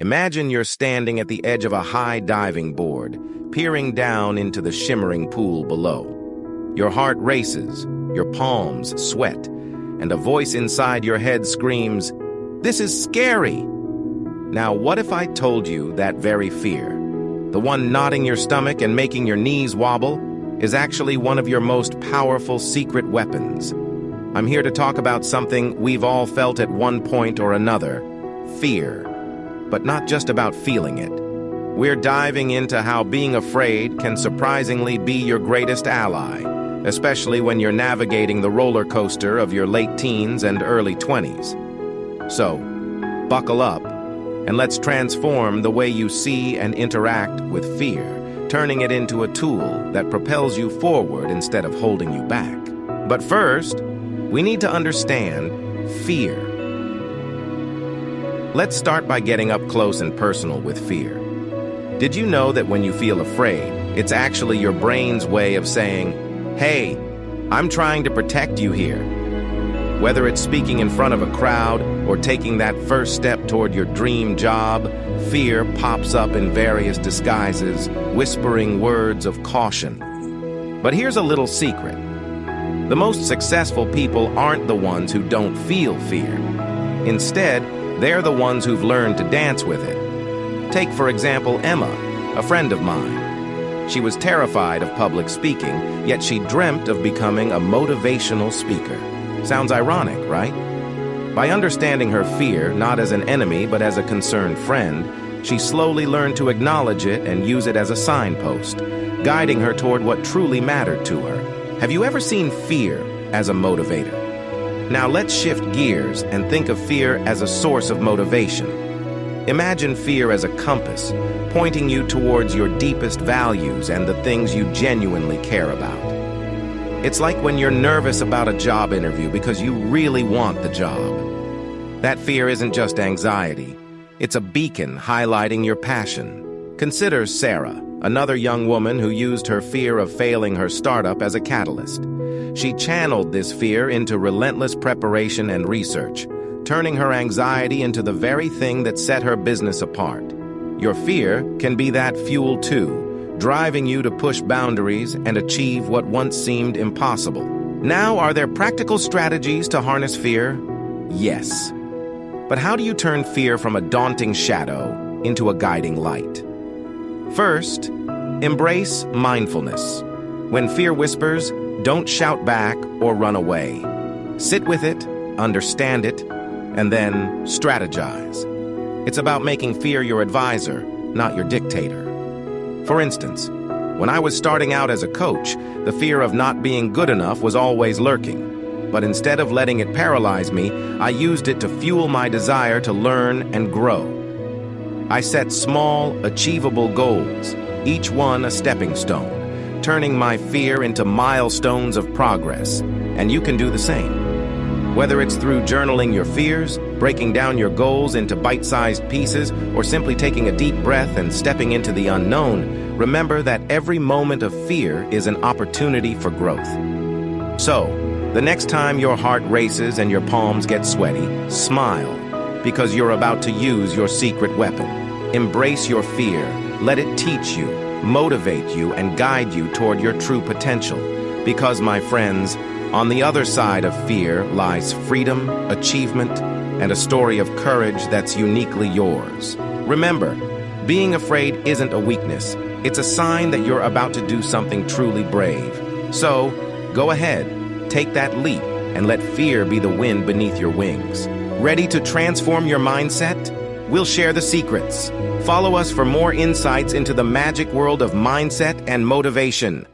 Imagine you're standing at the edge of a high diving board, peering down into the shimmering pool below. Your heart races, your palms sweat, and a voice inside your head screams, "This is scary!" Now, what if I told you that very fear, the one knotting your stomach and making your knees wobble, is actually one of your most powerful secret weapons? I'm here to talk about something we've all felt at one point or another: fear. But not just about feeling it. We're diving into how being afraid can surprisingly be your greatest ally, especially when you're navigating the roller coaster of your late teens and early 20s. So, buckle up, and let's transform the way you see and interact with fear, turning it into a tool that propels you forward instead of holding you back. But first, we need to understand fear. Let's start by getting up close and personal with fear. Did you know that when you feel afraid, it's actually your brain's way of saying, "Hey, I'm trying to protect you here"? Whether it's speaking in front of a crowd or taking that first step toward your dream job, fear pops up in various disguises, whispering words of caution. But here's a little secret. The most successful people aren't the ones who don't feel fear. Instead, they're the ones who've learned to dance with it. Take, for example, Emma, a friend of mine. She was terrified of public speaking, yet she dreamt of becoming a motivational speaker. Sounds ironic, right? By understanding her fear, not as an enemy but as a concerned friend, she slowly learned to acknowledge it and use it as a signpost, guiding her toward what truly mattered to her. Have you ever seen fear as a motivator? Now let's shift gears and think of fear as a source of motivation. Imagine fear as a compass, pointing you towards your deepest values and the things you genuinely care about. It's like when you're nervous about a job interview because you really want the job. That fear isn't just anxiety. It's a beacon highlighting your passion. Consider Sarah, another young woman who used her fear of failing her startup as a catalyst. She channeled this fear into relentless preparation and research, turning her anxiety into the very thing that set her business apart. Your fear can be that fuel too, driving you to push boundaries and achieve what once seemed impossible. Now, are there practical strategies to harness fear? Yes. But how do you turn fear from a daunting shadow into a guiding light? First, embrace mindfulness. When fear whispers, don't shout back or run away. Sit with it, understand it, and then strategize. It's about making fear your advisor, not your dictator. For instance, when I was starting out as a coach, the fear of not being good enough was always lurking. But instead of letting it paralyze me, I used it to fuel my desire to learn and grow. I set small, achievable goals, each one a stepping stone, turning my fear into milestones of progress, and you can do the same. Whether it's through journaling your fears, breaking down your goals into bite-sized pieces, or simply taking a deep breath and stepping into the unknown, remember that every moment of fear is an opportunity for growth. So, the next time your heart races and your palms get sweaty, smile, because you're about to use your secret weapon. Embrace your fear, let it teach you, motivate you, and guide you toward your true potential. Because, my friends, on the other side of fear lies freedom, achievement, and a story of courage that's uniquely yours. Remember, being afraid isn't a weakness. It's a sign that you're about to do something truly brave. So, go ahead, take that leap, and let fear be the wind beneath your wings. Ready to transform your mindset? We'll share the secrets. Follow us for more insights into the magic world of mindset and motivation.